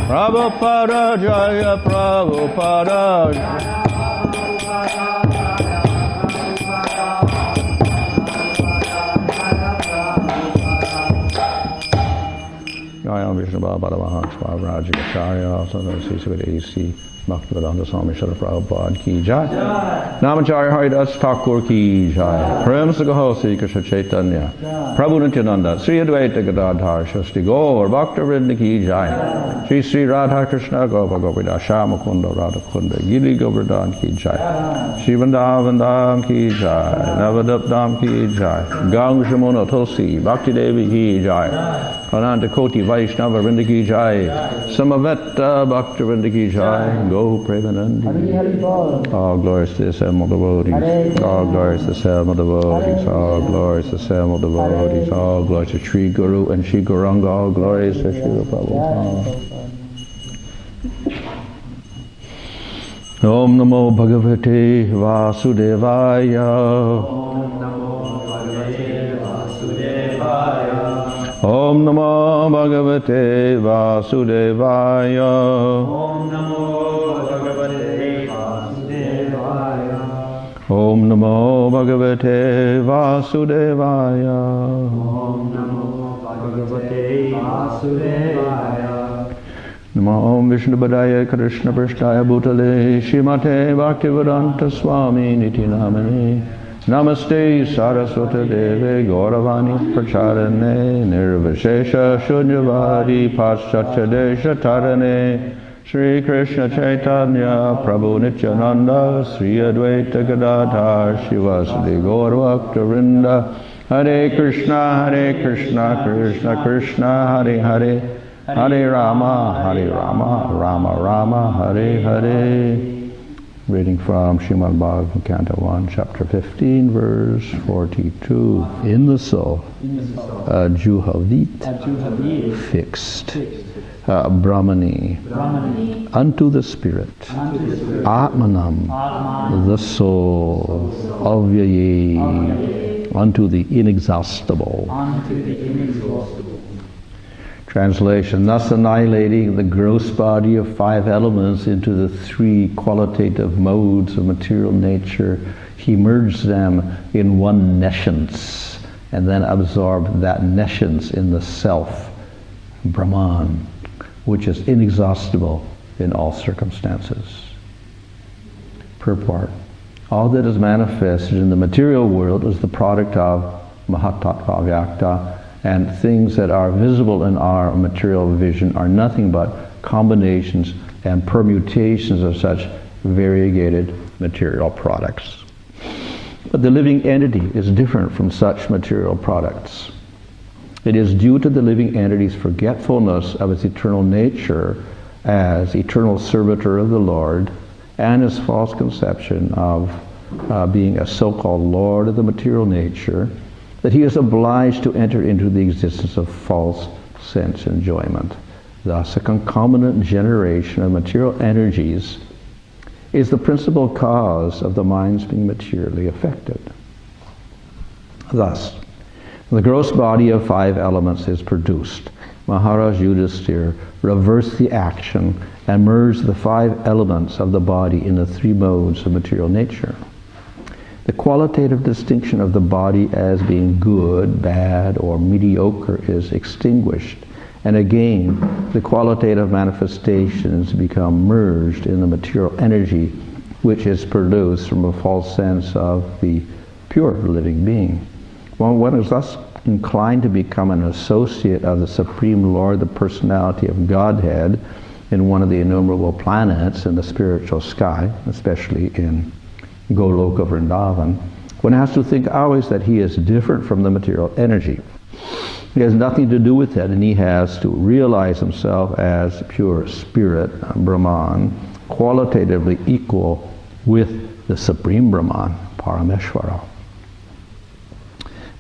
Prabhupada Jaya Prabhupada. Jaya Vishnu Bhava Maharaj Raja Acharya, also the C. A.C. Bhaktivedanta Swami Srila Prabhupada ki jai. Namacharya Haridas Thakur ki jai. Prem Sagaho Sri Krishna Chaitanya. Prabhu Nityananda. Sri Advaita Gadadhar Shasti Gaur Bhaktivinoda ki jai. Sri Sri Radha Krishna Gopa Gopida Shyamukunda Radha Kunda Giri Govardhana ki jai. Shri Vrindavan Dham ki jai. Navadip Dham ki jai. Gang Shamuna Tulsi Bhakti Devi ki jai. Ananta Koti Vaishnava Vrinda ki jai. Samaveta Bhaktivinoda ki jai. Go Premanandi. All glories to the assembled devotees. All glories to the assembled devotees. All glories to the assembled devotees. All glories to Sri Guru and Sri Gauranga. All glories to Sri Prabhupada. Om Namo Bhagavate Vasudevaya. Om Namo Bhagavate Vasudevaya. Om Namo Bhagavate Vasudevaya. Om Namo Bhagavate Vasudevaya. Om Namo Bhagavate Vasudevaya. Namo Vishnu Padaya Krishna Prasthaya Bhutale Srimate Bhaktivedanta Swami Niti Namane. Namaste Saraswata Deve Gauravani Pracharane Nirvishesha Shunyavadi Paschatya Desha Tarane Sri Krishna Chaitanya Prabhu Nityananda Sri Advaita Gadadhar Shivasadi Gaurabhaktarinda Hare Krishna Krishna Krishna Hare Hare Hare Rama Rama Rama Hare Hare. Reading from Srimad Bhagavatam, Canto 1, Chapter 15, verse 42. In the soul, a juhavit, fixed, brahmani, unto the spirit, atmanam, the soul, avyayi, unto the inexhaustible. Translation, thus annihilating the gross body of 5 elements into the 3 qualitative modes of material nature, he merged them in one nescience, and then absorbed that nescience in the self, Brahman, which is inexhaustible in all circumstances. Purport. All that is manifested in the material world is the product of Mahatattva Vyakta, and things that are visible in our material vision are nothing but combinations and permutations of such variegated material products. But the living entity is different from such material products. It is due to the living entity's forgetfulness of its eternal nature as eternal servitor of the Lord and his false conception of being a so-called Lord of the material nature that he is obliged to enter into the existence of false sense enjoyment. Thus, a concomitant generation of material energies is the principal cause of the mind's being materially affected. Thus, the gross body of 5 elements is produced. Maharaj Yudhisthira reversed the action and merged the 5 elements of the body in the 3 modes of material nature. The qualitative distinction of the body as being good, bad, or mediocre is extinguished, and again the qualitative manifestations become merged in the material energy which is produced from a false sense of the pure living being. One is thus inclined to become an associate of the Supreme Lord, the personality of Godhead, in one of the innumerable planets in the spiritual sky, especially in Goloka Vrindavan. One has to think always that he is different from the material energy. He has nothing to do with it, and he has to realize himself as pure spirit, Brahman, qualitatively equal with the Supreme Brahman, Parameshvara.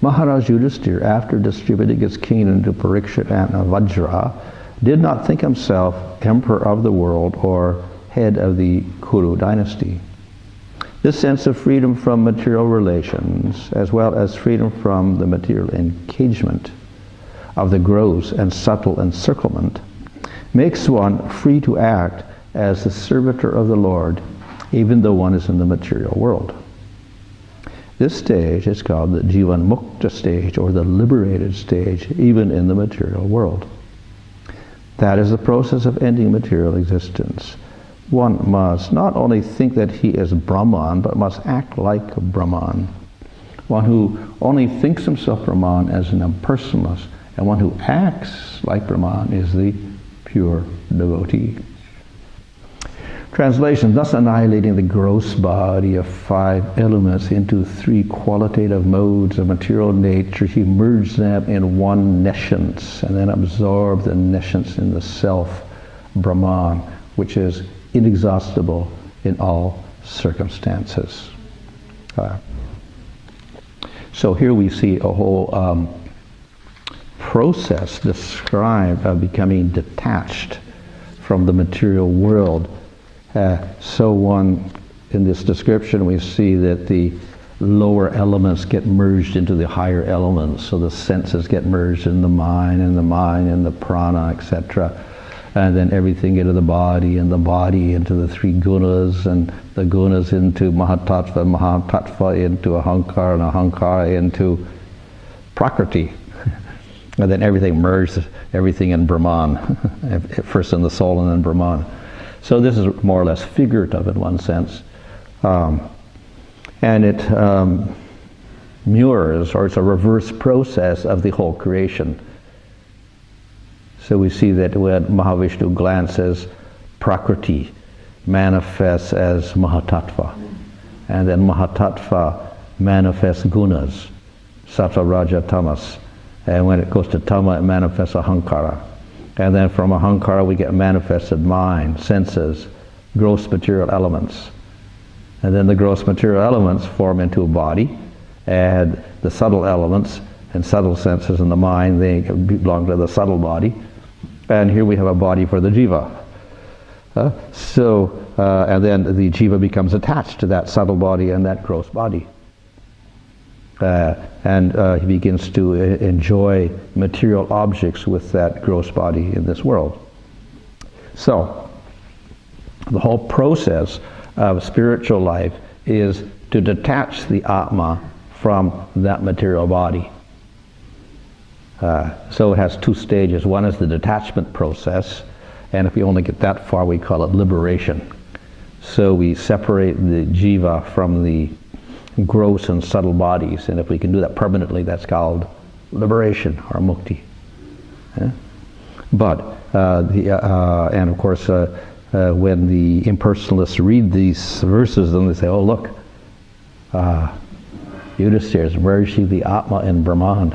Maharaj Yudhisthira, after distributing his kingdom to Parikshit and Vajra, did not think himself emperor of the world or head of the Kuru dynasty. This sense of freedom from material relations, as well as freedom from the material engagement of the gross and subtle encirclement, makes one free to act as the servitor of the Lord, even though one is in the material world. This stage is called the Jivan Mukta stage, or the liberated stage, even in the material world. That is the process of ending material existence. One must not only think that he is Brahman, but must act like Brahman. One who only thinks himself Brahman as an impersonalist, and one who acts like Brahman is the pure devotee. Translation: thus annihilating the gross body of 5 elements into 3 qualitative modes of material nature, he merged them in one nescience, and then absorbed the nescience in the self, Brahman, which is inexhaustible in all circumstances. So here we see a whole process described of becoming detached from the material world. In this description we see that the lower elements get merged into the higher elements, so the senses get merged in the mind and the prana, etc. And then everything into the body, and the body into the 3 gunas, and the gunas into Mahatattva, Mahatattva into Ahankara, and Ahankara into Prakriti. And then everything merged, everything in Brahman, first in the soul and then Brahman. So this is more or less figurative in one sense. And it mirrors, or it's a reverse process of the whole creation. So we see that when Mahavishnu glances, Prakriti manifests as Mahatattva. And then Mahatattva manifests gunas, Sattva, Raja, Tamas. And when it goes to Tama, it manifests Ahankara. And then from Ahankara we get manifested mind, senses, gross material elements. And then the gross material elements form into a body, and the subtle elements and subtle senses in the mind, they belong to the subtle body. And here we have a body for the jiva. And then the jiva becomes attached to that subtle body and that gross body. And he begins to enjoy material objects with that gross body in this world. So, the whole process of spiritual life is to detach the Atma from that material body. So it has 2 stages. One is the detachment process, and if we only get that far, we call it liberation. So we separate the jiva from the gross and subtle bodies, and if we can do that permanently, that's called liberation or mukti. And of course, when the impersonalists read these verses, then they say, "Oh, look, Yudhisthira is merging the Atma in Brahman."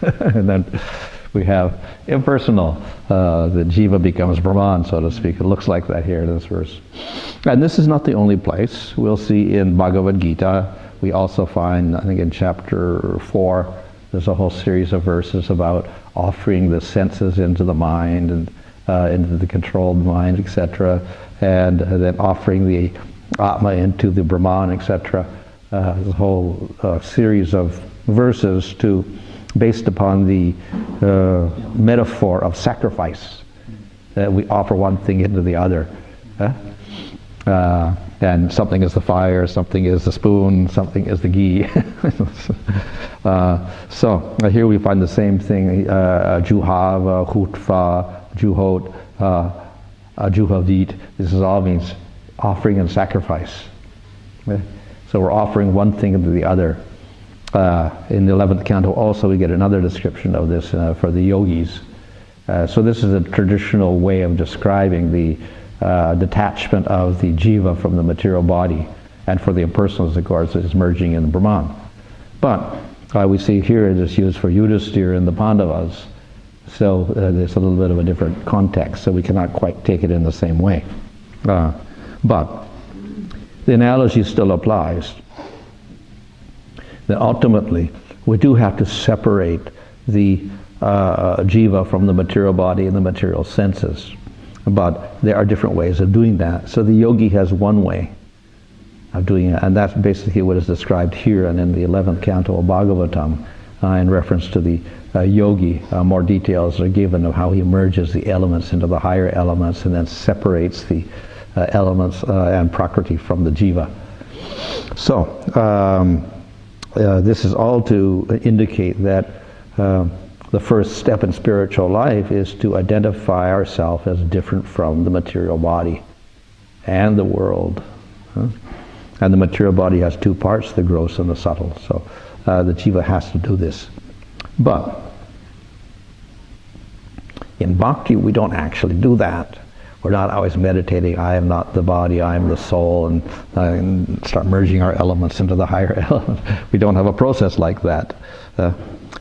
And then we have impersonal, the jiva becomes Brahman, so to speak. It looks like that here in this verse. And this is not the only place. We'll see in Bhagavad Gita, we also find, I think in chapter 4, there's a whole series of verses about offering the senses into the mind, and into the controlled mind, etc. And then offering the Atma into the Brahman, etc. There's a whole series of verses based upon the metaphor of sacrifice. We offer one thing into the other. And something is the fire, something is the spoon, something is the ghee. So here we find the same thing, juhava, hutva, juhot, juhavit. This is all means offering and sacrifice. So we're offering one thing into the other. In the 11th canto also we get another description of this for the yogis. So this is a traditional way of describing the detachment of the jiva from the material body, and for the impersonalists, of course, is merging in the Brahman. But we see here it is used for Yudhisthira and the Pandavas, so there's a little bit of a different context, so we cannot quite take it in the same way. But the analogy still applies, that ultimately we do have to separate the jiva from the material body and the material senses. But there are different ways of doing that. So the yogi has one way of doing it, and that's basically what is described here and in the 11th canto of Bhagavatam. in reference to the yogi. More details are given of how he merges the elements into the higher elements and then separates the elements and prakriti from the jiva. So this is all to indicate that the first step in spiritual life is to identify ourselves as different from the material body and the world. And the material body has two parts, the gross and the subtle. So the jiva has to do this. But in bhakti, we don't actually do that. We're not always meditating, I am not the body, I am the soul, and start merging our elements into the higher elements. We don't have a process like that.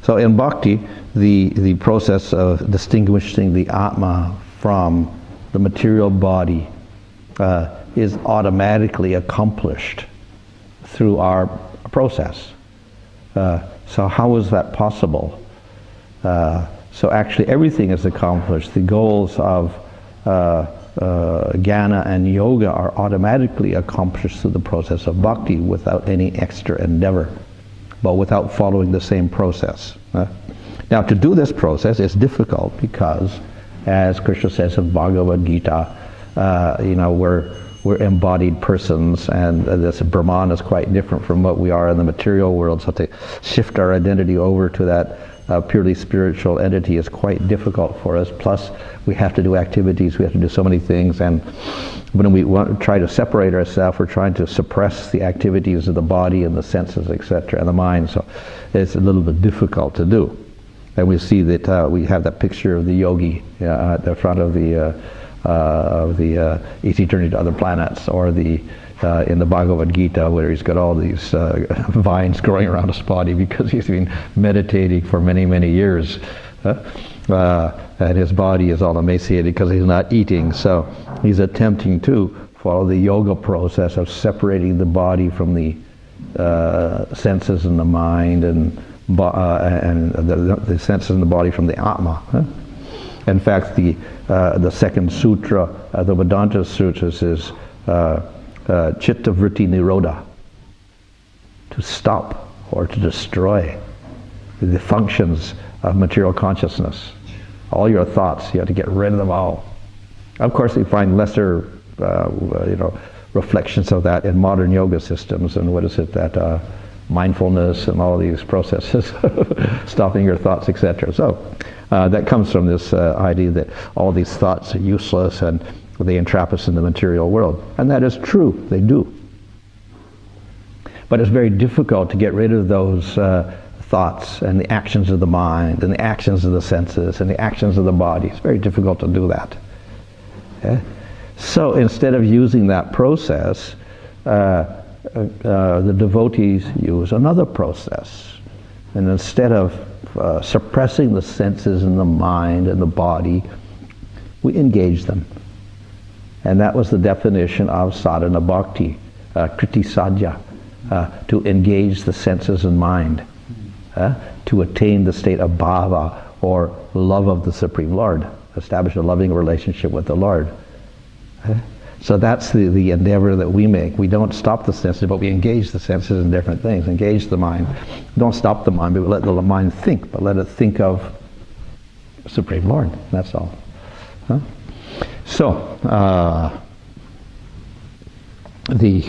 So in bhakti, the process of distinguishing the Atma from the material body is automatically accomplished through our process. So how is that possible? So actually everything is accomplished. The goals of jnana and yoga are automatically accomplished through the process of bhakti without any extra endeavor, but without following the same process. Now to do this process is difficult because, as Krishna says in Bhagavad Gita, we're embodied persons, and this Brahman is quite different from what we are in the material world. So to shift our identity over to that purely spiritual entity is quite difficult for us. Plus, we have to do activities, we have to do so many things, and when we try to separate ourselves, we're trying to suppress the activities of the body and the senses, etc., and the mind. So it's a little bit difficult to do. And we see that we have that picture of the yogi at the front of the Easy Journey to Other Planets, or in the Bhagavad Gita, where he's got all these vines growing around his body because he's been meditating for many, many years. And his body is all emaciated because he's not eating. So he's attempting to follow the yoga process of separating the body from the senses and the mind, and the senses and the body from the Atma. In fact, the second sutra, the Vedanta Sutras, is Chitta Vritti Nirodha, to stop or to destroy the functions of material consciousness. All your thoughts, you have to get rid of them all. Of course, you find lesser, reflections of that in modern yoga systems, and what is it, that mindfulness and all these processes, stopping your thoughts, etc. So that comes from this idea that all these thoughts are useless and they entrap us in the material world. And that is true, they do. But it's very difficult to get rid of those thoughts and the actions of the mind and the actions of the senses and the actions of the body. It's very difficult to do that. Okay? So instead of using that process, the devotees use another process. And instead of suppressing the senses and the mind and the body, we engage them. And that was the definition of sadhana bhakti, kriti sadhya, to engage the senses and mind, to attain the state of bhava, or love of the Supreme Lord, establish a loving relationship with the Lord. So that's the endeavor that we make. We don't stop the senses, but we engage the senses in different things, engage the mind. Don't stop the mind, but let the mind think, but let it think of Supreme Lord, that's all. So, the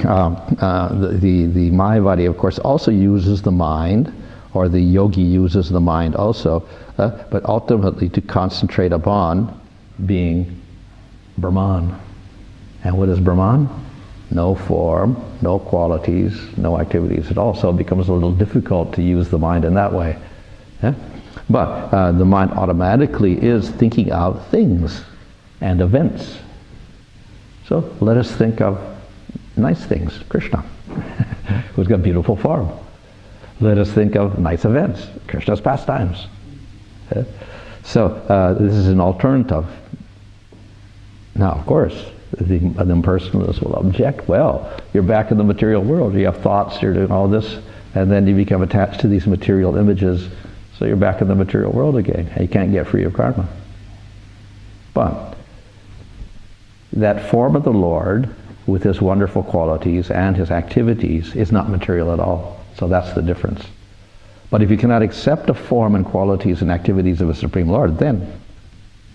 Mayavadi, of course, also uses the mind, or the yogi uses the mind also, but ultimately to concentrate upon being Brahman. And what is Brahman? No form, no qualities, no activities at all. So it becomes a little difficult to use the mind in that way. But the mind automatically is thinking of things and events. So let us think of nice things, Krishna, who's got beautiful form. Let us think of nice events, Krishna's pastimes. So this is an alternative. Now, of course, the impersonalists will object, well, you're back in the material world, you have thoughts, you're doing all this, and then you become attached to these material images, so you're back in the material world again, and you can't get free of karma. But that form of the Lord, with his wonderful qualities and his activities, is not material at all. So that's the difference. But if you cannot accept the form and qualities and activities of a Supreme Lord, then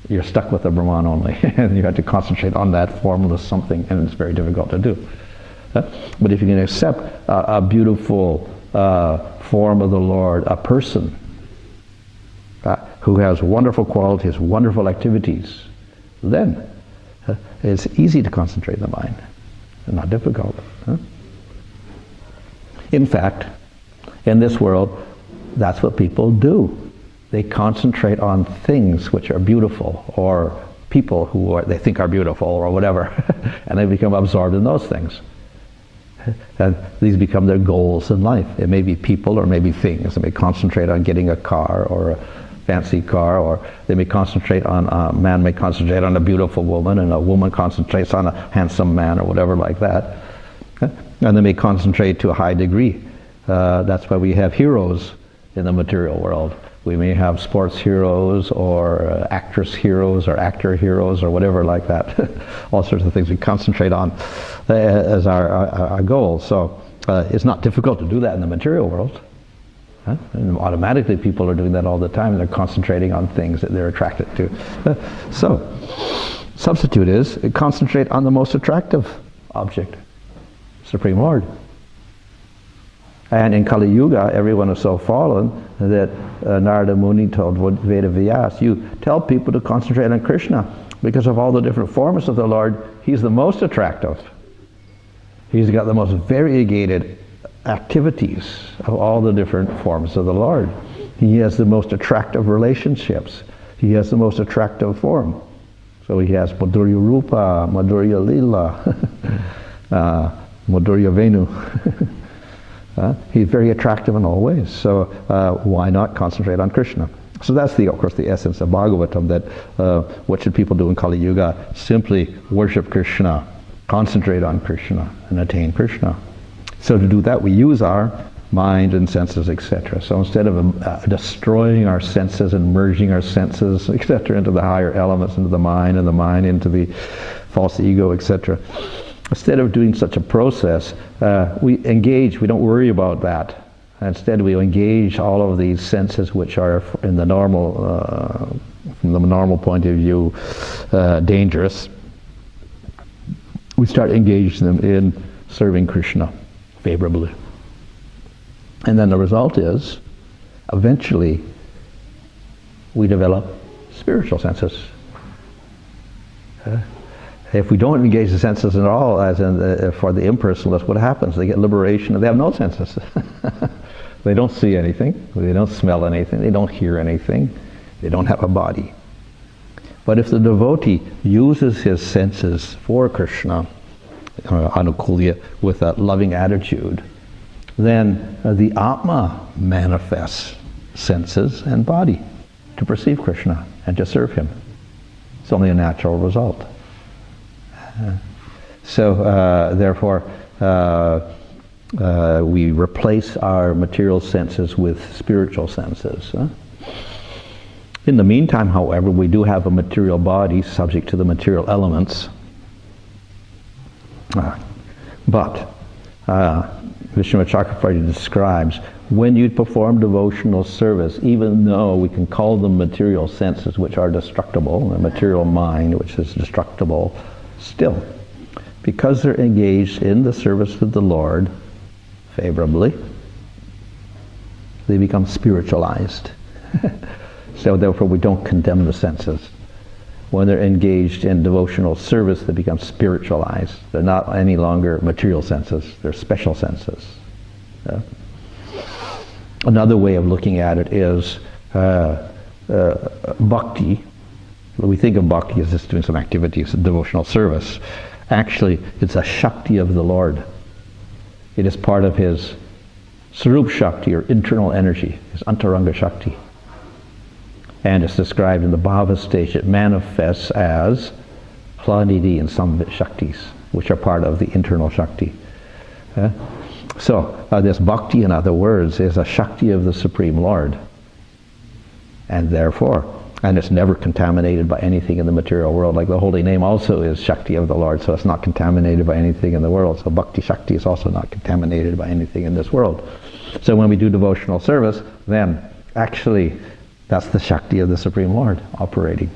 you're stuck with the Brahman only. And you have to concentrate on that formless something, and it's very difficult to do. But if you can accept a beautiful form of the Lord, a person who has wonderful qualities, wonderful activities, then it's easy to concentrate the mind, and not difficult. In fact, in this world, that's what people do. They concentrate on things which are beautiful, or people who they think are beautiful, or whatever, and they become absorbed in those things. And these become their goals in life. It may be people or maybe things. They may concentrate on getting a car or a fancy car, or they may concentrate on, a man may concentrate on a beautiful woman, and a woman concentrates on a handsome man, or whatever like that. And they may concentrate to a high degree. That's why we have heroes in the material world. We may have sports heroes, or actress heroes, or actor heroes, or whatever like that. All sorts of things we concentrate on as our goal. So it's not difficult to do that in the material world. And automatically people are doing that all the time. They're concentrating on things that they're attracted to. So substitute is concentrate on the most attractive object, Supreme Lord. And in Kali Yuga, everyone is so fallen that Narada Muni told Veda Vyas, you tell people to concentrate on Krishna because of all the different forms of the Lord. He's the most attractive. He's got the most variegated activities of all the different forms of the Lord. He has the most attractive relationships. He has the most attractive form. So he has Madhurya Rupa, Madhurya Lila, Madhurya Venu. He's very attractive in all ways, so why not concentrate on Krishna? So that's, of course, the essence of Bhagavatam, that what should people do in Kali Yuga? Simply worship Krishna, concentrate on Krishna, and attain Krishna. So to do that, we use our mind and senses, etc. So instead of destroying our senses and merging our senses, etc., into the higher elements, into the mind, and the mind into the false ego, etc., instead of doing such a process, we engage, we don't worry about that. Instead we engage all of these senses which are in the normal, from the normal point of view, dangerous. We start engaging them in serving Krishna favorably. And then the result is, eventually, we develop spiritual senses. If we don't engage the senses at all, as in for the impersonalists, what happens? They get liberation and they have no senses. They don't see anything, they don't smell anything, they don't hear anything, they don't have a body. But if the devotee uses his senses for Krishna, anukulya, with a loving attitude, then the Atma manifests senses and body to perceive Krishna and to serve him. It's only a natural result. So therefore we replace our material senses with spiritual senses. In the meantime, however, we do have a material body subject to the material elements. But Vishnu Chakravarti describes, when you perform devotional service, even though we can call them material senses which are destructible, the material mind which is destructible, still, because they're engaged in the service of the Lord favorably, they become spiritualized. So therefore we don't condemn the senses. When they're engaged in devotional service, they become spiritualized. They're not any longer material senses, they're special senses. Another way of looking at it is bhakti. We think of bhakti as just doing some activities of devotional service. Actually, it's a Shakti of the Lord. It is part of his Sarup Shakti, or internal energy, his Antaranga Shakti. And it's described in the Bhava stage. It manifests as Hlanidhi and some Shaktis, which are part of the internal Shakti. So this bhakti, in other words, is a Shakti of the Supreme Lord. And therefore, and it's never contaminated by anything in the material world. Like the holy name also is Shakti of the Lord, so it's not contaminated by anything in the world. So Bhakti Shakti is also not contaminated by anything in this world. So when we do devotional service, then actually that's the Shakti of the Supreme Lord operating.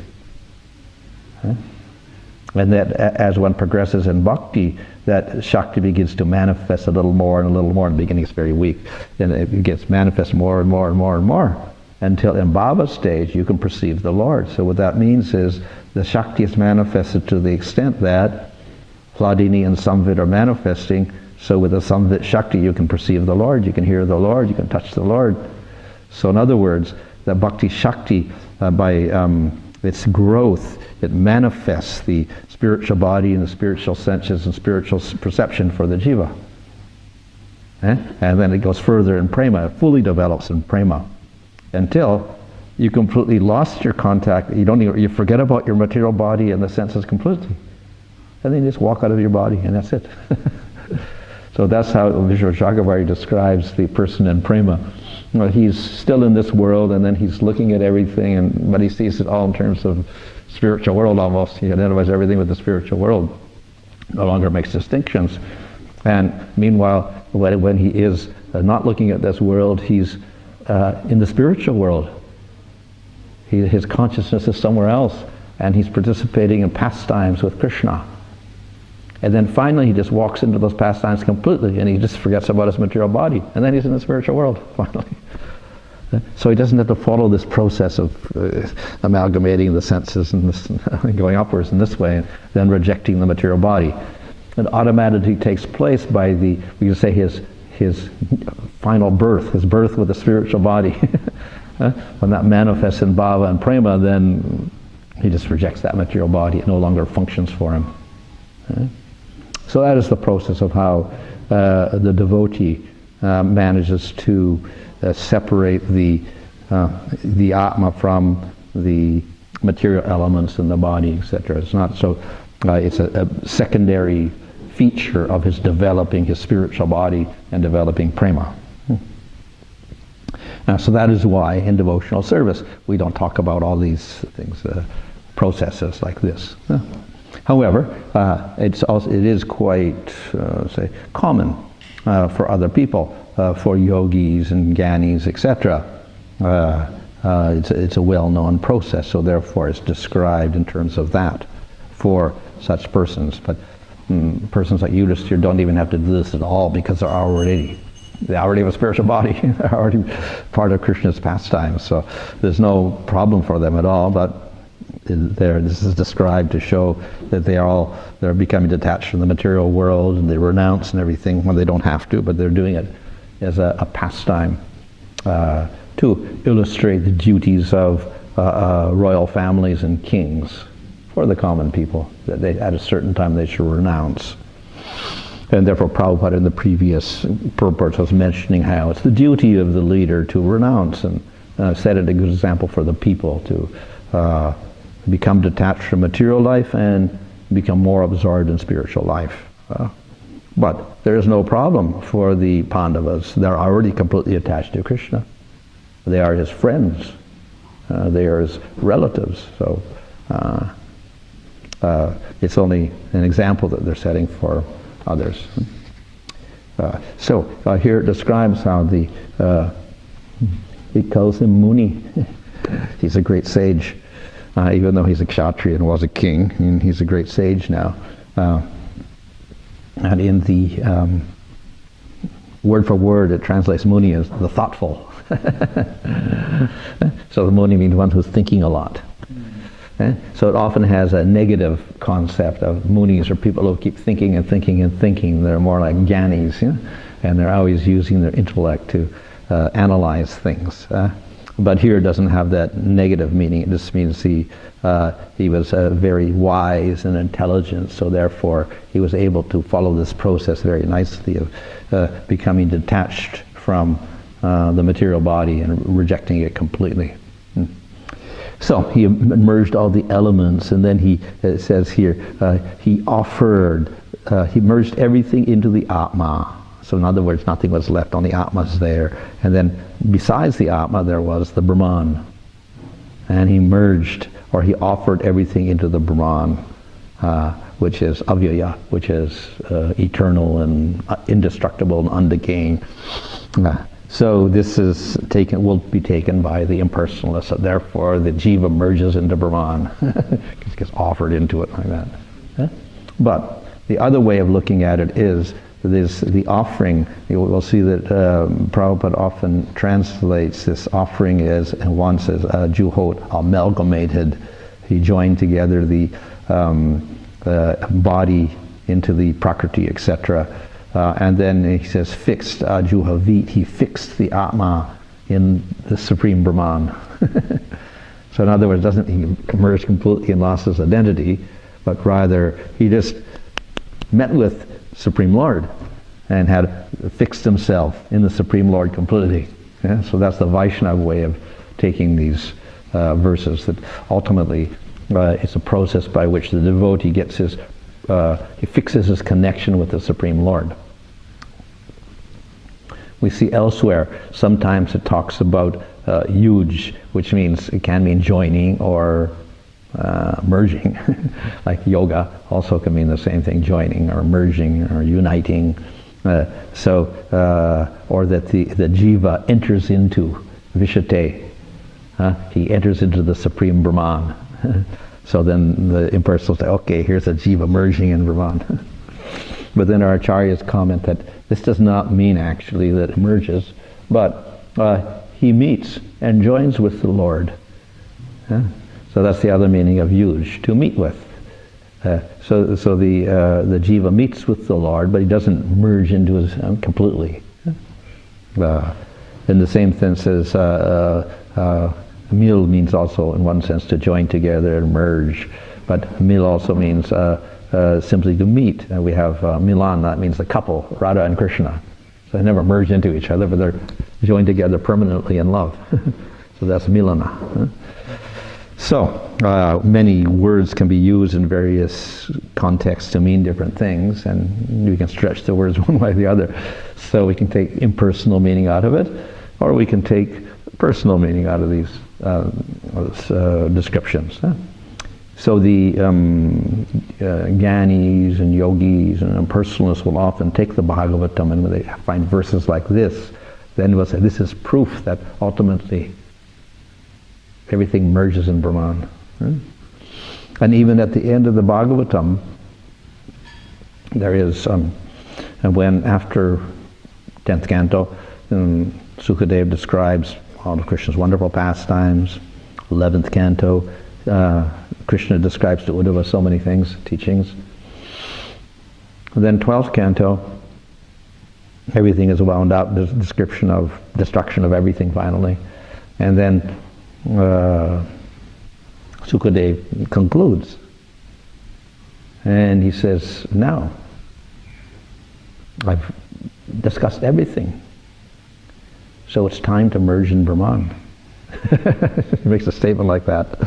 And that as one progresses in bhakti, that Shakti begins to manifest a little more and a little more. In the beginning it's very weak. And it gets manifest more and more and more and more. Until in bhava stage you can perceive the Lord. So what that means is the Shakti is manifested to the extent that Hladini and Samvit are manifesting. So with the Samvit Shakti you can perceive the Lord, you can hear the Lord, you can touch the Lord. So in other words, the Bhakti Shakti, by its growth, it manifests the spiritual body and the spiritual senses and spiritual perception for the jiva. And then it goes further in prema, it fully develops in prema, until you completely lost your contact, you forget about your material body and the senses completely. And then you just walk out of your body and that's it. So that's how Vishwashakavari describes the person in prema. Well, he's still in this world, and then he's looking at everything, but he sees it all in terms of spiritual world almost. He identifies everything with the spiritual world. No longer makes distinctions. And meanwhile, when he is not looking at this world, he's in the spiritual world. His consciousness is somewhere else, and he's participating in pastimes with Krishna. And then finally he just walks into those pastimes completely, and he just forgets about his material body. And then he's in the spiritual world, finally. So he doesn't have to follow this process of amalgamating the senses and this, going upwards in this way, and then rejecting the material body. It automatically takes place by we could say his final birth, his birth with the spiritual body. When that manifests in bhava and prema, then he just rejects that material body. It no longer functions for him. So that is the process of how the devotee manages to separate the Atma from the material elements in the body, etc. It's not so. It's a secondary feature of his developing his spiritual body and developing prema. So that is why in devotional service we don't talk about all these things, processes like this. However, it is quite say common for other people, for yogis and gyanis, etc. It's a well-known process, so therefore it's described in terms of that for such persons. But persons like Yudhisthira don't even have to do this at all, because they already have a spiritual body. They're already part of Krishna's pastimes, so there's no problem for them at all. But this is described to show that they're becoming detached from the material world, and they renounce and everything when they don't have to, but they're doing it as a pastime to illustrate the duties of royal families and kings for the common people, that at a certain time they should renounce. And therefore Prabhupada in the previous purports was mentioning how it's the duty of the leader to renounce, and set it a good example for the people to become detached from material life and become more absorbed in spiritual life. But there is no problem for the Pandavas. They're already completely attached to Krishna. They are his friends. They are his relatives. So it's only an example that they're setting for others. So here it describes how he calls him Muni. He's a great sage. Even though he's a kshatriya and was a king, and he's a great sage now. And in the word for word, it translates Muni as the thoughtful. So the Muni means one who's thinking a lot. So it often has a negative concept of Munis, or people who keep thinking and thinking and thinking. They're more like Gyanis, and they're always using their intellect to analyze things. But here it doesn't have that negative meaning. It just means he was very wise and intelligent, so therefore he was able to follow this process very nicely of becoming detached from the material body and rejecting it completely. So he merged all the elements, and then it says here, he merged everything into the Atma. So in other words, nothing was left, only Atma's there. And then besides the Atma, there was the Brahman. And he merged, or he offered everything into the Brahman, which is avyaya, which is eternal and indestructible and undecaying. So this is will be taken by the impersonalist, so therefore the jiva merges into Brahman. It gets offered into it like that. But the other way of looking at it is the offering. We'll see that Prabhupada often translates this offering as, and one says, juhot, amalgamated. He joined together the body into the prakriti, etc. And then he says fixed, juhavit, he fixed the Atma in the Supreme Brahman. So in other words, doesn't he merge completely and lost his identity, but rather he just met with Supreme Lord and had fixed himself in the Supreme Lord completely. Yeah? So that's the Vaishnava way of taking these verses, that ultimately it's a process by which the devotee gets his, he fixes his connection with the Supreme Lord. We see elsewhere, sometimes it talks about yuj, which means, it can mean joining or merging. Like yoga also can mean the same thing, joining or merging or uniting. Or that the jiva enters into vishate. He enters into the Supreme Brahman. So then the impersonal say, okay, here's a jiva merging in Brahman. But then our acharyas comment that this does not mean actually that it merges, but he meets and joins with the Lord. So that's the other meaning of yuj, to meet with. So the jiva meets with the Lord, but he doesn't merge into his completely. In the same sense as mil means also, in one sense, to join together and merge, but mil also means simply to meet. We have Milan, that means the couple, Radha and Krishna. So they never merge into each other, but they're joined together permanently in love. So that's Milana. So many words can be used in various contexts to mean different things, and we can stretch the words one way or the other. So we can take impersonal meaning out of it, or we can take personal meaning out of these descriptions. So the Gyanis and Yogis and impersonalists will often take the Bhagavatam, and when they find verses like this, then we'll say this is proof that ultimately everything merges in Brahman. And even at the end of the Bhagavatam, there is, and when after 10th canto, Sukadeva describes all of Krishna's wonderful pastimes. 11th canto, Krishna describes to Uddhava so many things, teachings. And then 12th canto, everything is wound up, there's a description of destruction of everything finally. And then Sukadeva concludes. And he says, now, I've discussed everything. So it's time to merge in Brahman. He makes a statement like that.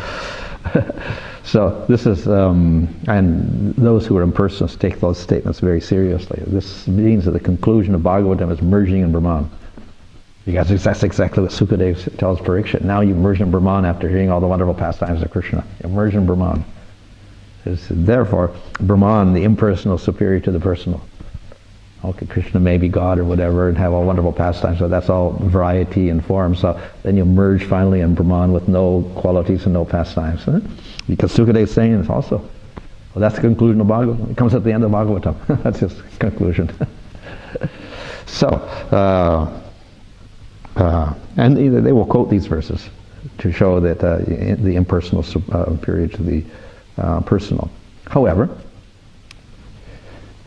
So this is, and those who are impersonalists take those statements very seriously. This means that the conclusion of Bhagavatam is merging in Brahman. Because that's exactly what Sukadeva tells Parikshit. Now you merge in Brahman after hearing all the wonderful pastimes of Krishna. You merge in Brahman. Therefore, Brahman, the impersonal, is superior to the personal. Okay, Krishna may be God or whatever and have all wonderful pastimes, so that's all variety and form. So then you merge finally in Brahman with no qualities and no pastimes. Because Sukadeva is saying this also. Well, that's the conclusion of Bhagavatam. It comes at the end of Bhagavatam. That's his conclusion. So, and they will quote these verses to show that the impersonal is superior to the personal. However,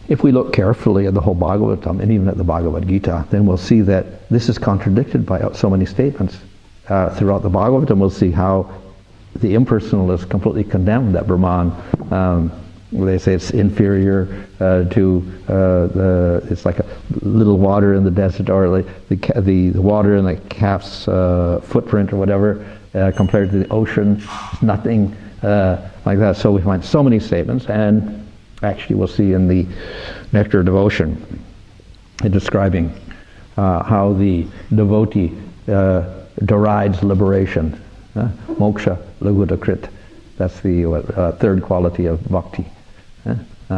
if we look carefully at the whole Bhagavatam and even at the Bhagavad Gita, then we'll see that this is contradicted by so many statements. Throughout the Bhagavatam, we'll see how the impersonalists completely condemn that Brahman. They say it's inferior to it's like a little water in the desert, or like the water in the calf's footprint or whatever, compared to the ocean. It's nothing like that. So we find so many statements, and actually we'll see in the Nectar of Devotion, describing how the devotee derides liberation. Moksha lagudakrit. That's the third quality of bhakti.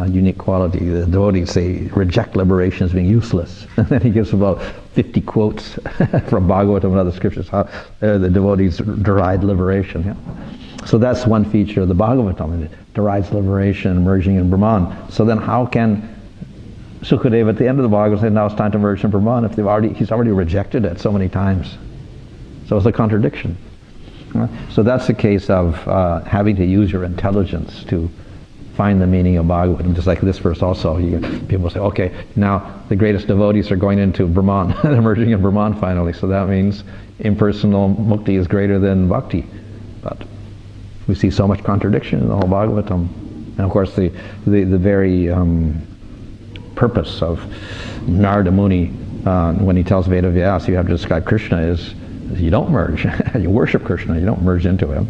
unique quality. The devotees say reject liberation as being useless. And then he gives about 50 quotes from Bhagavatam and other scriptures how the devotees deride liberation. Yeah? So that's one feature of the Bhagavatam. It derides liberation, merging in Brahman. So then how can Sukadeva at the end of the Bhagavatam say now it's time to merge in Brahman if he's already rejected it so many times? So it's a contradiction. So that's the case of having to use your intelligence to find the meaning of Bhagavatam. Just like this verse also, people say, okay, now the greatest devotees are going into Brahman, they're merging in Brahman finally, so that means impersonal mukti is greater than bhakti. But we see so much contradiction in the whole Bhagavatam. And of course the very purpose of Narada Muni when he tells Vedavyas you have to describe Krishna is you don't merge. You worship Krishna, you don't merge into him.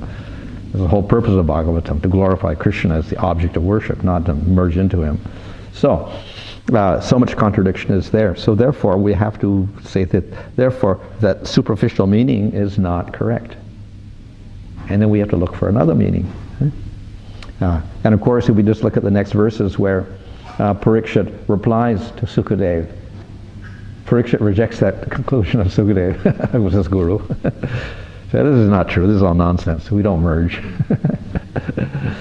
There's the whole purpose of Bhagavatam, to glorify Krishna as the object of worship, not to merge into him. So, so much contradiction is there. So therefore we have to say that superficial meaning is not correct. And then we have to look for another meaning. And of course if we just look at the next verses where Parikshit replies to Sukadeva, Parikshit rejects that conclusion of Sukadeva, who was his guru. So this is not true, this is all nonsense, we don't merge.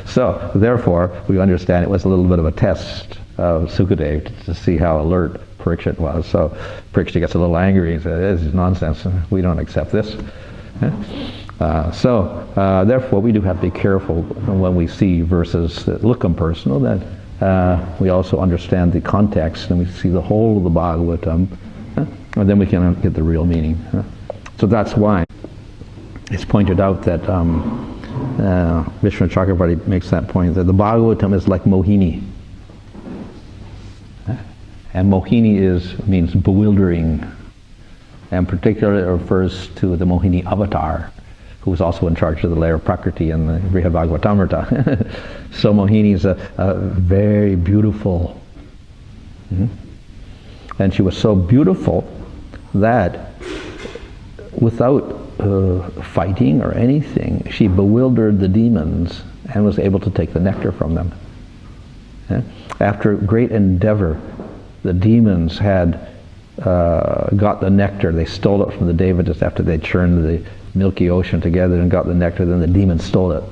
So therefore we understand it was a little bit of a test of Sukadeva to see how alert Parikshit was. So Parikshit gets a little angry and says, this is nonsense, we don't accept this. Therefore we do have to be careful when we see verses that look impersonal, that we also understand the context and we see the whole of the Bhagavatam, and then we can get the real meaning. So that's why it's pointed out that Vishnu Chakravarti makes that point, that the Bhagavatam is like Mohini. And Mohini means bewildering, and particularly it refers to the Mohini avatar, who was also in charge of the layer of Prakriti in the Brihad Bhagavatamrita. So Mohini is a very beautiful, and she was so beautiful that without fighting or anything, she bewildered the demons and was able to take the nectar from them. After great endeavor, the demons had got the nectar. They stole it from the Devatas after they churned the milky ocean together and got the nectar, then the demons stole it.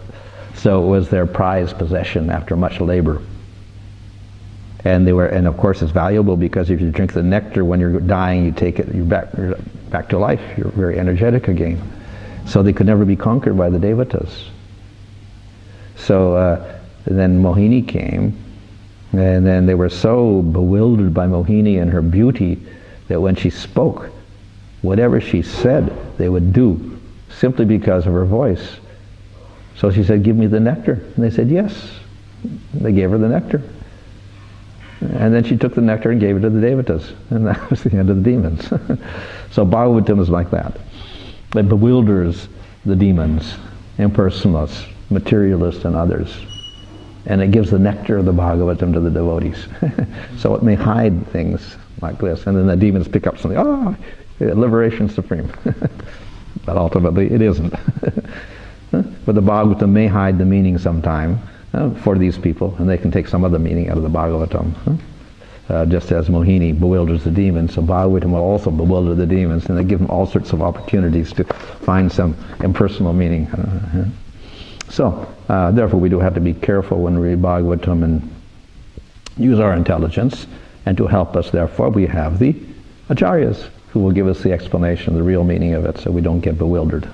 So it was their prized possession after much labor. And of course it's valuable because if you drink the nectar when you're dying, you take it, you're back to life, you're very energetic again. So they could never be conquered by the Devatas. So then Mohini came, and then they were so bewildered by Mohini and her beauty that when she spoke, whatever she said, they would do, simply because of her voice. So she said, give me the nectar. And they said, yes. They gave her the nectar. And then she took the nectar and gave it to the Devatas. And that was the end of the demons. So Bhagavatam is like that. It bewilders the demons, impersonalists, materialists, and others. And it gives the nectar of the Bhagavatam to the devotees. So it may hide things like this. And then the demons pick up something, liberation supreme. But ultimately it isn't. But the Bhagavatam may hide the meaning sometime for these people, and they can take some other meaning out of the Bhagavatam. Just as Mohini bewilders the demons, so Bhagavatam will also bewilder the demons, and they give them all sorts of opportunities to find some impersonal meaning. So, therefore we do have to be careful when we read Bhagavatam and use our intelligence, and to help us, therefore, we have the Acharyas, who will give us the explanation, the real meaning of it, so we don't get bewildered.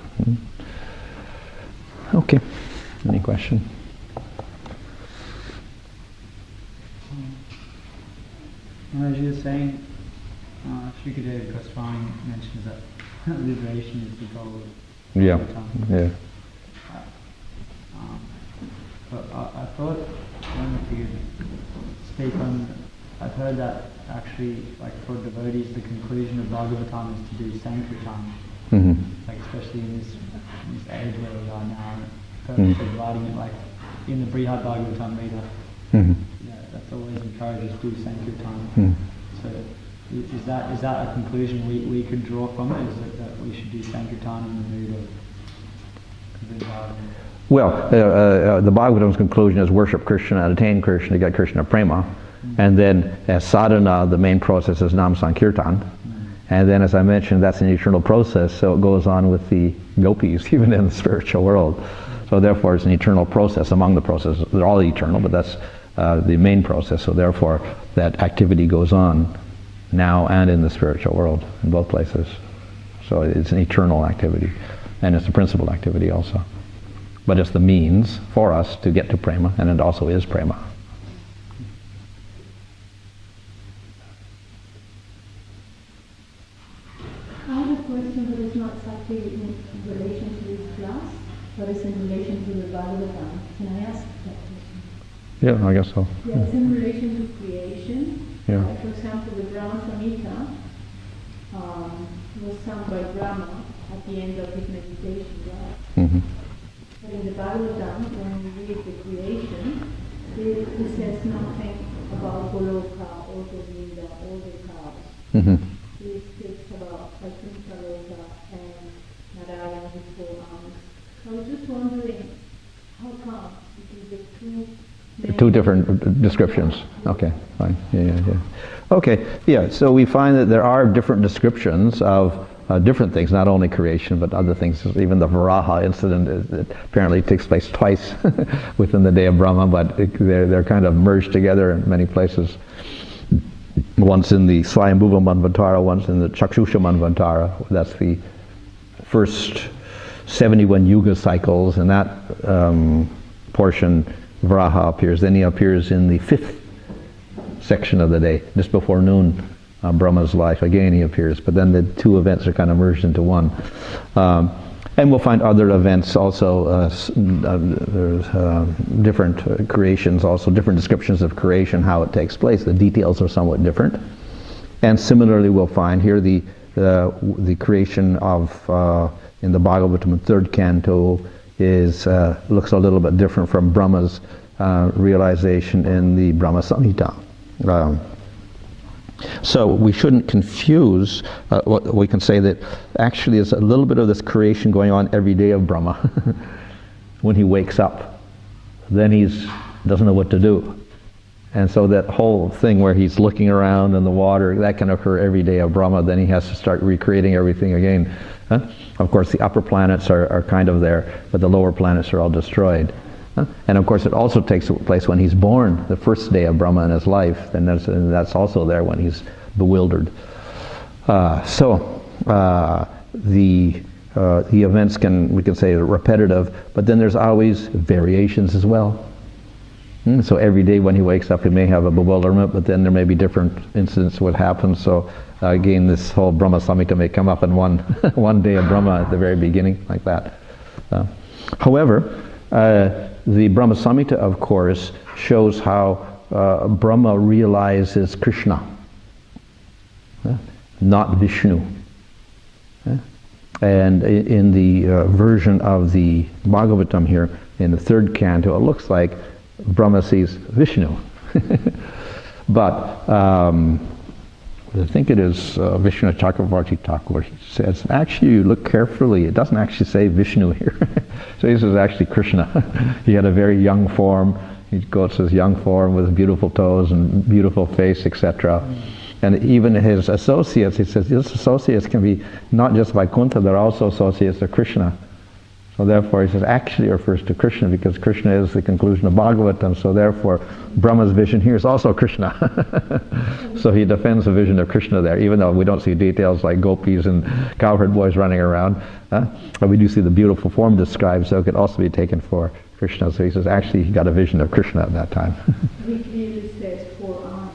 Okay, any question? As you were saying, Srikadeva Goswami mentions that liberation is the goal of Yeah. But I thought when you speak on, I've heard that actually, like for devotees, the conclusion of Bhagavatam is to do Sankirtan, like especially in this age where we are now. Purposely writing it like in the Brihad Bhagavatamrita. That's always encourages to do Sankirtan. So is that a conclusion we could draw from it? Is it that we should do Sankirtan in the mood of Govardhana? Well, the Bhagavatam's conclusion is worship Krishna and attain Krishna to get Krishna prema. And then as sadhana, the main process is nam sankirtan. And then as I mentioned, that's an eternal process, so it goes on with the gopis, even in the spiritual world. So therefore it's an eternal process among the processes. They're all eternal, but that's the main process, so therefore that activity goes on now and in the spiritual world, in both places. So it's an eternal activity, and it's a principal activity also. But it's the means for us to get to prema, and it also is prema. I have a question that is not exactly in relation to this class, but it's in relation to the Bhagavatam. Can I ask that question? Yeah, I guess so. Yeah, it's in relation to creation. Yeah. For example, the Brahma Samhita was sung by Brahma at the end of his meditation, right? Mm-hmm. But in the Bhagavatam, when we read the creation, it says nothing about Goloka or Govinda or the cows. Mm-hmm. It speaks about Vaikuntha Loka and Narayana with 4 arms. I was just wondering, how come? Because the Two different descriptions. Okay, fine. Yeah. Okay, yeah, so we find that there are different descriptions of different things, not only creation, but other things. Even the Varaha incident it apparently takes place twice within the day of Brahma, but they're kind of merged together in many places. Once in the Swayambhuva Manvantara, once in the Chakshusha Manvantara. That's the first 71 yuga cycles, and that portion Varaha appears. Then he appears in the 5th section of the day, just before noon, Brahma's life. Again he appears, but then the two events are kind of merged into one. And we'll find other events also. There's different creations, also different descriptions of creation, how it takes place. The details are somewhat different. And similarly, we'll find here the creation of in the Bhagavatam 3rd canto is looks a little bit different from Brahma's realization in the Brahma Samhita. So we shouldn't confuse what we can say that actually is a little bit of this creation going on every day of Brahma. When he wakes up, then doesn't know what to do. And so that whole thing where he's looking around in the water, that can occur every day of Brahma. Then he has to start recreating everything again. Of course the upper planets are kind of there, but the lower planets are all destroyed. And of course it also takes place when he's born, the first day of Brahma in his life, and that's also there when he's bewildered. So the events we can say are repetitive, but then there's always variations as well. So every day when he wakes up he may have a bewilderment, but then there may be different incidents what happens. So again, this whole Brahma Samhita may come up in one day of Brahma at the very beginning, like that. However, the Brahma Samhita, of course, shows how Brahma realizes Krishna, not Vishnu. And in the version of the Bhagavatam here, in the 3rd canto, it looks like Brahma sees Vishnu. But I think it is Vishnu Chakravarti Thakur. He says, actually, you look carefully, it doesn't actually say Vishnu here. So this is actually Krishna. He had a very young form. He goes to his young form with beautiful toes and beautiful face, etc. And even his associates, he says, his associates can be not just Vaikuntha, they're also associates of Krishna. So therefore he says, actually refers to Krishna because Krishna is the conclusion of Bhagavatam, so therefore Brahma's vision here is also Krishna. So he defends the vision of Krishna there, even though we don't see details like gopis and cowherd boys running around. But we do see the beautiful form described, so it could also be taken for Krishna. So he says, actually he got a vision of Krishna at that time. He clearly says 4 arms.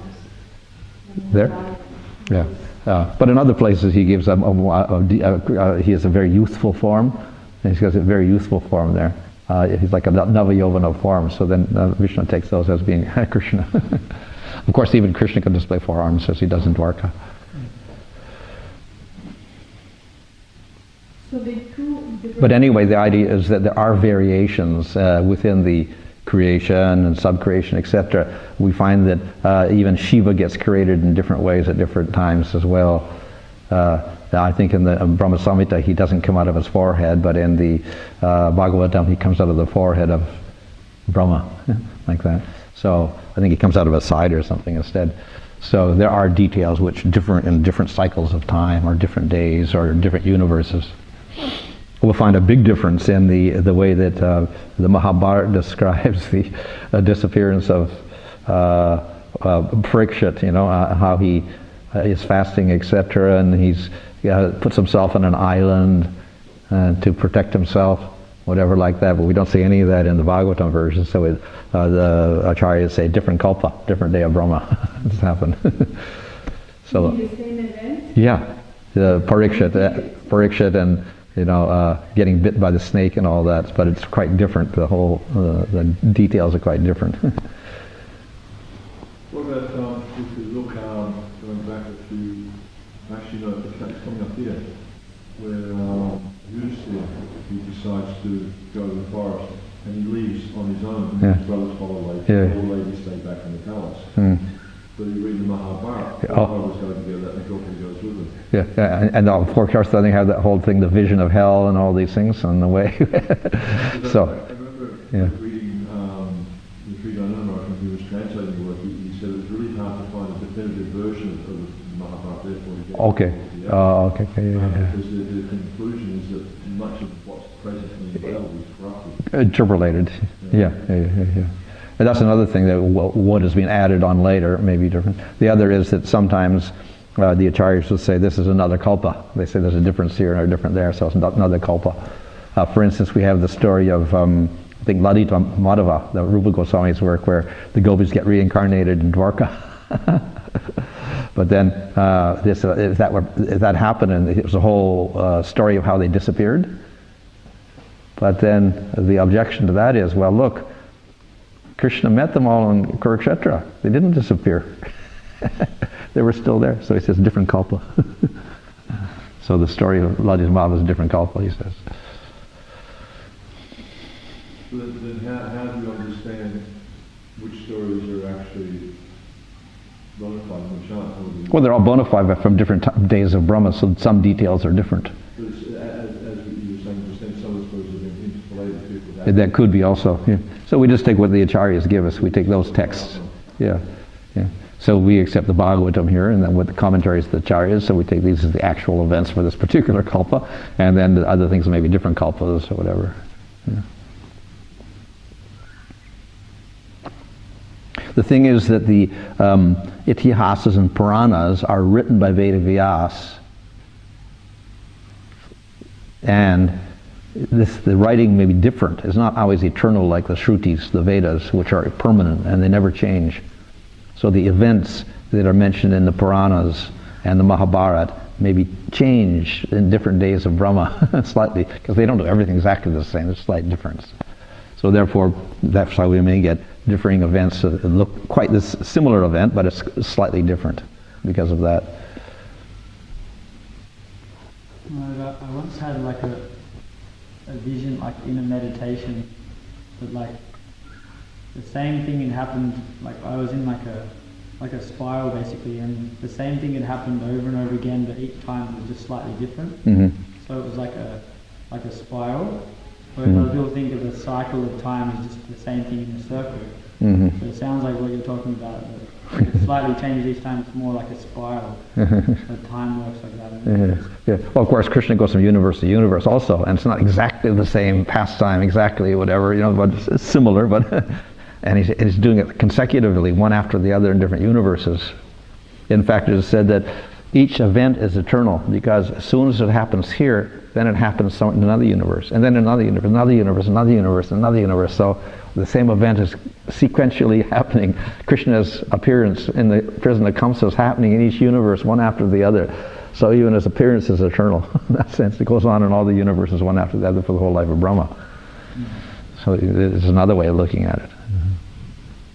There? Yeah. But in other places he gives he has a very youthful form. And he's got a very youthful form there. He's like a Navayovana form, so then Vishnu takes those as being Krishna. Of course, even Krishna can display 4 arms as he does in Dwarka. But anyway, the idea is that there are variations within the creation and subcreation, etc. We find that even Shiva gets created in different ways at different times as well. I think in the Brahma Samhita he doesn't come out of his forehead, but in the Bhagavatam he comes out of the forehead of Brahma, like that. So I think he comes out of a side or something instead. So there are details which differ in different cycles of time, or different days, or different universes. We'll find a big difference in the way that the Mahabharata describes the disappearance of Parikshit, how he is fasting, etc., and he's puts himself on an island to protect himself, whatever like that, but we don't see any of that in the Bhagavatam version, so the Acharyas say different kalpa, different day of Brahma. This happened. So, the same event? yeah, the Parikshit and getting bit by the snake and all that, but it's quite different. The whole the details are quite different. What about if you look going back a few, actually no, it's coming up here, where Yudhisthira, he decides to go to the forest and he leaves on his own, and his brothers follow later, all ladies stay back in the palace. But you read the Mahabharata, all brothers go together and the girlfriend goes with them. Yeah, and of course then they have that whole thing, the vision of hell and all these things on the way. So, I remember reading the Sri Govardhana, when he was translating the work, he said it was really hard to find a definitive version of the Mahabharata, therefore he gave okay. Okay. Because the conclusion is that much of what's present in the Bible is corrupted. Interpolated. Yeah. And that's another thing, that what has been added on later may be different. The other is that sometimes the acharyas will say this is another kalpa. They say there's a difference here and a different there, so it's another kalpa. For instance, we have the story of I think Lalita Madhava, the Rupa Goswami's work, where the gopis get reincarnated in Dwarka. But then if that happened, and it was a whole story of how they disappeared. But then the objection to that is, well, look, Krishna met them all in Kurukshetra. They didn't disappear. They were still there. So he says different kalpa. So the story of Lalita Madhava is a different kalpa, he says. Then how do you understand which stories are actually bona fide and which aren't? Well, they're all bona fide, but from different days of Brahma, so some details are different. But as you were saying just then, some of the stories have been interpolated with That could be also, yeah. So we just take what the acharyas give us. We take those texts. Yeah. So we accept the Bhagavatam here, and then with the commentaries of the acharyas, so we take these as the actual events for this particular kalpa, and then the other things may be different kalpas or whatever. Yeah. The thing is that the Itihasas and Puranas are written by Vedavyas, and the writing may be different. It's not always eternal like the Shrutis, the Vedas, which are permanent and they never change. So the events that are mentioned in the Puranas and the Mahabharata maybe change in different days of Brahma slightly, because they don't do everything exactly the same. There's a slight difference. So therefore, that's why we may get differing events that look quite this similar event, but it's slightly different because of that. I once had like a vision, like in a meditation, that like the same thing had happened. Like I was in like a spiral basically, and the same thing had happened over and over again, but each time it was just slightly different. So it was like a spiral. Where people think of the cycle of time as just the same thing in a circle. So it sounds like what you're talking about. But it slightly changes each time. It's more like a spiral. So time works like that. Yeah. Well, of course, Krishna goes from universe to universe also, and it's not exactly the same pastime, exactly whatever, but it's similar. But and he's doing it consecutively, one after the other, in different universes. In fact, it is said that each event is eternal, because as soon as it happens here, then it happens in another universe, and then another universe, another universe, another universe, another universe. So the same event is sequentially happening. Krishna's appearance in the prison of Kamsa is happening in each universe, one after the other. So even his appearance is eternal. In that sense, it goes on in all the universes, one after the other, for the whole life of Brahma. So it's another way of looking at it.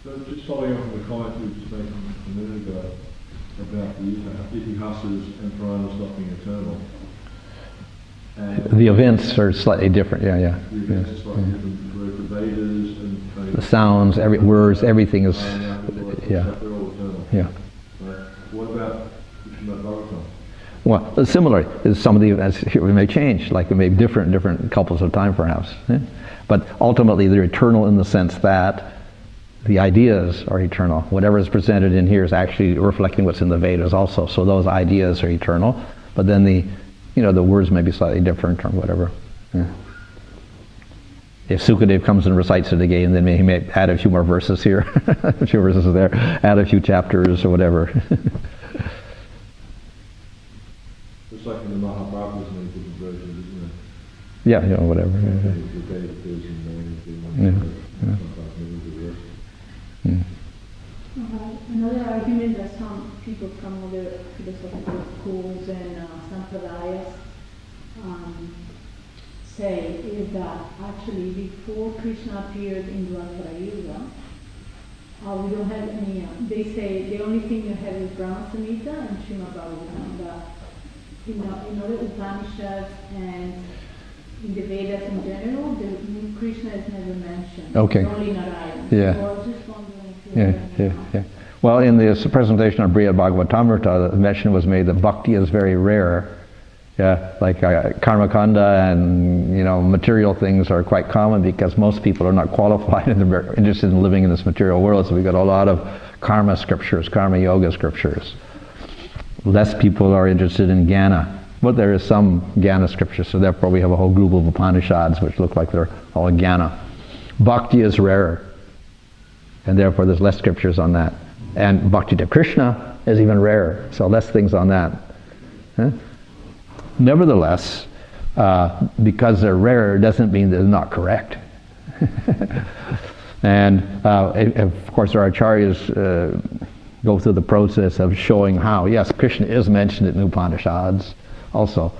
So just following on from the comment you were making a minute ago about the Itihasas and Puranas not being eternal. The events are slightly different, The events are slightly different, whereas the Vedas and the sounds, words, everything is, they're all eternal. yeah. Right. What about Srimad Bhagavatam? Well, similarly, some of the events here we may change, like we may be different couples of time perhaps. But ultimately they're eternal in the sense that the ideas are eternal. Whatever is presented in here is actually reflecting what's in the Vedas also. So those ideas are eternal, but then the words may be slightly different or whatever. If Sukadev comes and recites it again, then he may add a few more verses here, a few verses there, add a few chapters or whatever. It's like in the Mahabharata, there's many different versions, isn't it? Yeah, whatever. Another argument that some people from other philosophical schools and sampradayas say is that actually before Krishna appeared in Dwapara Yuga, we don't have any, they say the only thing you have is Brahma Samhita and Srimad Bhagavatam, that in other Upanishads and in the Vedas in general, the Krishna is never mentioned. Okay. It's only Narayana. Yeah. So I was just wondering if you Yeah. Well, in this presentation of Srimad Bhagavatamrita, the mention was made that bhakti is very rare. Yeah, like karma kanda and material things are quite common because most people are not qualified and they're interested in living in this material world. So we've got a lot of karma scriptures, karma yoga scriptures. Less people are interested in jnana, but there is some jnana scriptures. So therefore, we have a whole group of Upanishads which look like they're all jnana. Bhakti is rarer, and therefore there's less scriptures on that. And bhakti to Krishna is even rarer, so less things on that. Nevertheless, because they're rare doesn't mean they're not correct. And of course our acharyas go through the process of showing how, yes, Krishna is mentioned in Upanishads also.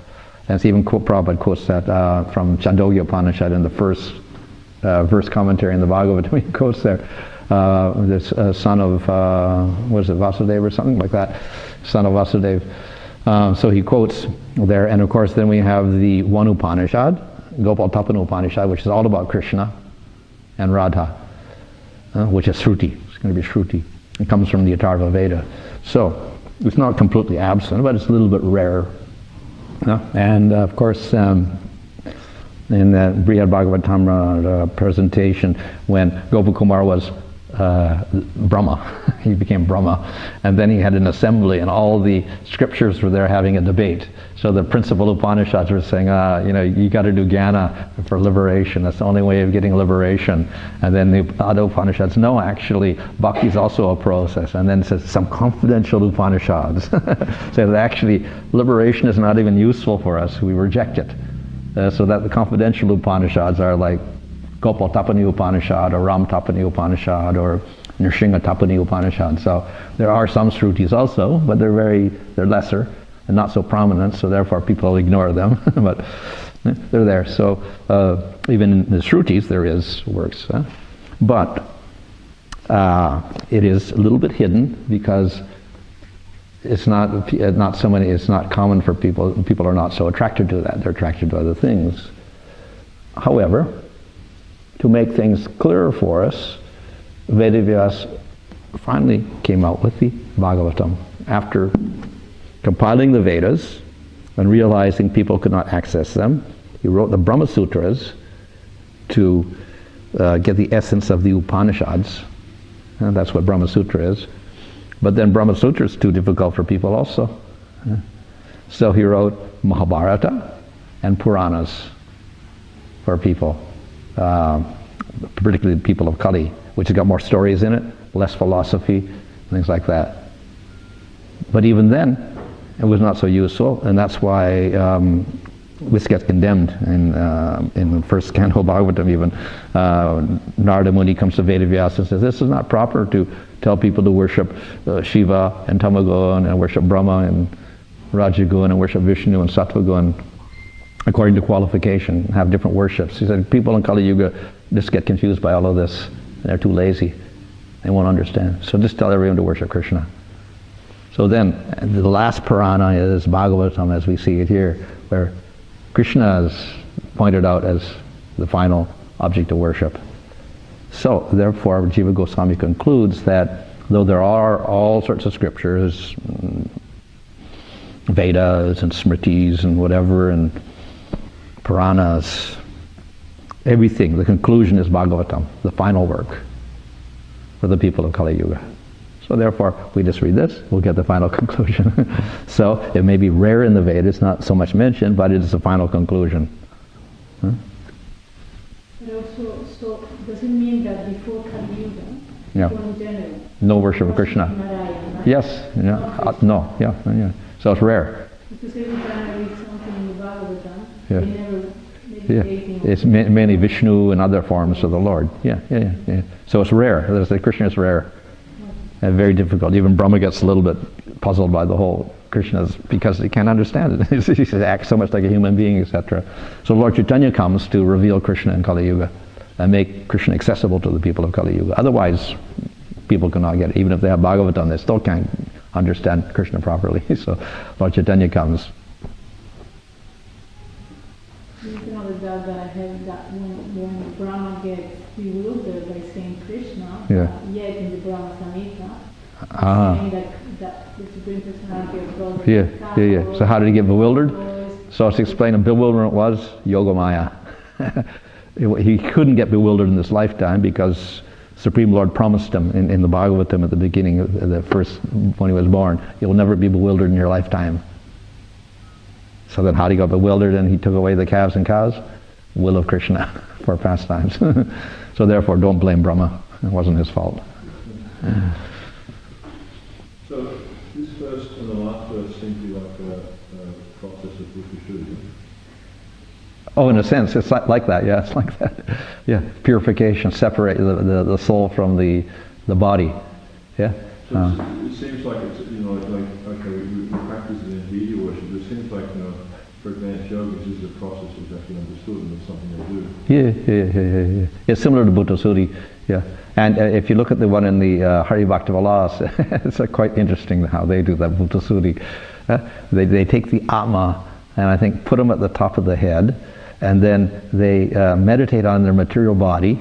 And it's even Prabhupada quotes that from Chandogya Upanishad in the first verse commentary in the Bhagavatam. He quotes there, this son of, what is it, Vasudeva or something like that, son of Vasudeva. So he quotes there, and of course then we have the one Upanishad, Gopal Tapana Upanishad, which is all about Krishna and Radha, which is Shruti. It's going to be Shruti. It comes from the Atharva Veda. So it's not completely absent, but it's a little bit rare. And of course, in the Srimad Bhagavatam presentation, when Gopakumar was Brahma, he became Brahma, and then he had an assembly and all the scriptures were there having a debate. So the principal Upanishads were saying, you got to do jnana for liberation, that's the only way of getting liberation. And then the other Upanishads, no, actually bhakti is also a process. And then it says some confidential Upanishads say that actually liberation is not even useful for us, we reject it. So that the confidential Upanishads are like Gopal Tapani Upanishad or Ram Tapani Upanishad or Nrsimha Tapani Upanishad. So there are some Shrutis also, but they're lesser and not so prominent, so therefore people ignore them, but they're there. So even in the Shrutis there is works. But it is a little bit hidden because it's not common for people. People are not so attracted to that. They're attracted to other things. However, to make things clearer for us, Vedavyas finally came out with the Bhagavatam after compiling the Vedas and realizing people could not access them. He wrote the Brahma Sutras to get the essence of the Upanishads, and that's what Brahma Sutra is. But then Brahma Sutra is too difficult for people also. So he wrote Mahabharata and Puranas for people, particularly the people of Kali, which has got more stories in it, less philosophy, things like that. But even then, it was not so useful, and that's why this gets condemned in the first canto Bhagavatam even. Narada Muni comes to Vedavyasa and says, this is not proper to tell people to worship Shiva and Tamagun and worship Brahma and Rajagun and worship Vishnu and Sattvagun according to qualification, have different worships. He said, people in Kali Yuga just get confused by all of this, and they're too lazy. They won't understand. So just tell everyone to worship Krishna. So then, the last Purana is Bhagavatam as we see it here, where Krishna is pointed out as the final object of worship. So, therefore, Jiva Goswami concludes that though there are all sorts of scriptures, Vedas and Smritis and whatever, and Puranas, everything. The conclusion is Bhagavatam, the final work for the people of Kali Yuga. So therefore, we just read this, we'll get the final conclusion. So it may be rare in the Vedas, not so much mentioned, but it is the final conclusion. Huh? But also, so does it mean that before Kali Yuga, Yeah. people in general, No worship of Krishna. Narayana, right? Yes, yeah, no, yeah, yeah. So it's rare. Because every time I read something in the Bhagavatam, Yeah. they never Yeah, meditating it's on mainly Vishnu and other forms of the Lord. Yeah, yeah, yeah, yeah. So it's rare. The Krishna is rare. And very difficult. Even Brahma gets a little bit puzzled by the whole Krishna's because he can't understand it. He acts so much like a human being, etc. So Lord Chaitanya comes to reveal Krishna in Kali Yuga and make Krishna accessible to the people of Kali Yuga. Otherwise, people cannot get it. Even if they have Bhagavatam, they still can't understand Krishna properly. So Lord Chaitanya comes. another doubt that I have, that when Brahma gets bewildered by saying Krishna, Yeah. yet in the Brahma Samhita, Ah. saying that the Supreme Personality of God Yeah, yeah, yeah. So how did he get bewildered? So to explain what bewilderment was, Yogamaya. He couldn't get bewildered in this lifetime because Supreme Lord promised him in the Bhagavatam at the beginning, of the first, when he was born, you'll never be bewildered in your lifetime. So then how did he got bewildered and he took away the calves and cows? Will of Krishna for pastimes. So therefore don't blame Brahma. It wasn't his fault. So this first and the last verse seem to be like a process of Buddha. Oh, in a sense, it's like that. Yeah, it's like that. Yeah, purification, separate the soul from the body. Yeah. So it seems like it's, like okay, we practice it in deity worship. It seems like, for advanced yogis, this is a process that's actually understood and it's something they do. Yeah. It's similar to Bhutta Sutti. Yeah. And if you look at the one in the Hare Bhaktivilas, it's quite interesting how they do that Bhutta Sutti. They take the Atma and I think put them at the top of the head, and then they meditate on their material body,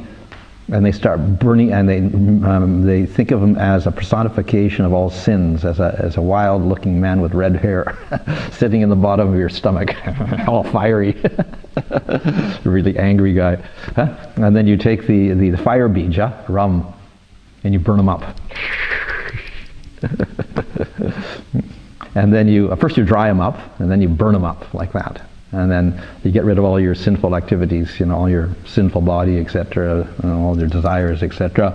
and they start burning, and they think of him as a personification of all sins, as a wild-looking man with red hair, sitting in the bottom of your stomach, all fiery, really angry guy. And then you take the fire bija, rum, and you burn them up. And then first you dry them up, and then you burn them up like that. And then you get rid of all your sinful activities, all your sinful body, etc., all your desires, etc.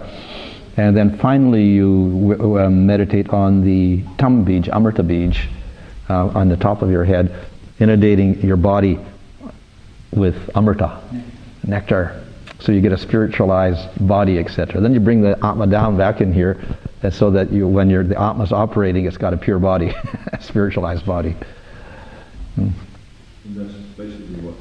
And then finally you meditate on the tam bij, amrita bij, on the top of your head, inundating your body with amrita, nectar. So you get a spiritualized body, etc. Then you bring the Atma down back in here, so that when the Atma's operating, it's got a pure body, a spiritualized body. And that's basically what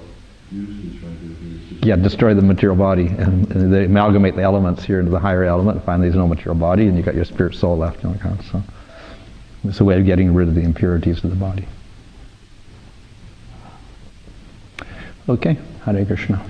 Yudhishthira is trying to do. Yeah, destroy the material body, and they amalgamate the elements here into the higher element, and finally there's no material body, and you got your spirit soul left. So it's a way of getting rid of the impurities of the body. Okay, Hare Krishna.